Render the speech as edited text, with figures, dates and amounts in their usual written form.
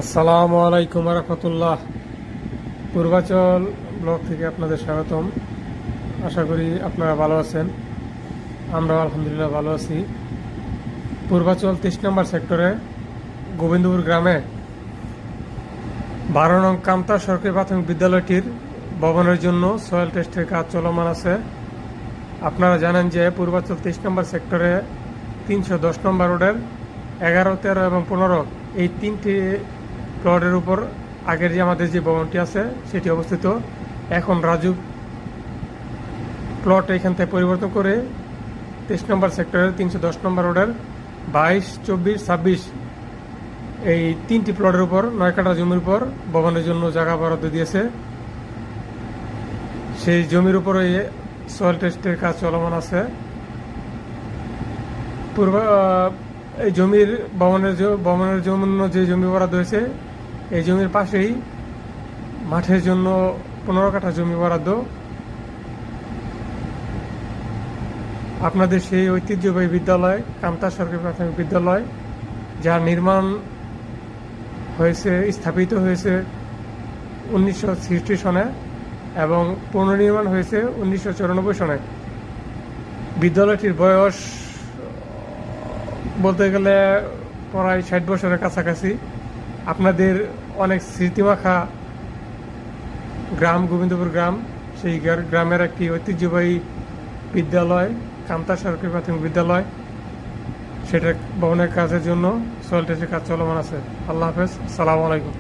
আসসালামু আলাইকুম রহমতুল্লাহ। পূর্বাচল ব্লক থেকে আপনাদের স্বাগতম। আশা করি আপনারা ভালো আছেন। আমরাও আলহামদুলিল্লাহ ভালো আছি। পূর্বাচল ৩০ নম্বর সেক্টরে গোবিন্দপুর গ্রামে ১২ নং কামতা সরকারি প্রাথমিক বিদ্যালয়টির ভবনের জন্য সয়েল টেস্টের কাজ চলমান আছে। আপনারা জানেন যে পূর্বাচল ৩০ নম্বর সেক্টরে ৩১০ নম্বর রোডের ১১, ১৩ এবং ১৫ এই তিনটি প্লটের উপর আগের যে আমাদের যে ভবনটি আছে সেটি অবস্থিত। এখন রাজু প্লট এখান থেকে পরিবর্তন করে ৩০ নম্বর সেক্টরের ৩১০ নম্বর রোডের ২২, ২৪, ২৬ এই তিনটি প্লটের উপর ৯ কাঠা জমির উপর ভবনের জন্য জায়গা বরাদ্দ দিয়েছে। সেই জমির উপরে সয়েল টেস্টের কাজ চলমান আছে। এই জমির ভবনের জন্য যে জমি বরাদ্দ হয়েছে এই জমির পাশেই মাঠের জন্য ১৫ কাঠা জমি বরাদ্দ। আপনাদের সেই ঐতিহ্যবাহী বিদ্যালয় কামতা সরকারি প্রাথমিক বিদ্যালয়, যার নির্মাণ হয়েছে স্থাপিত হয়েছে ১৯৬০ সনে এবং পুনর্নির্মাণ হয়েছে ১৯৯৪ সনে। বিদ্যালয়টির বয়স বলতে গেলে প্রায় ৬০ বছরের কাছাকাছি। আপনাদের অনেক স্মৃতিমাখা গ্রাম গোবিন্দপুর গ্রাম, সেই গ্রামের একটি ঐতিহ্যবাহী বিদ্যালয় কামতা সরকারি প্রাথমিক বিদ্যালয়, সেটা ভবনের কাজের জন্য সয়েল টেস্টের কাজ চলমান আছে। আল্লাহ হাফেজ, সালামু আলাইকুম।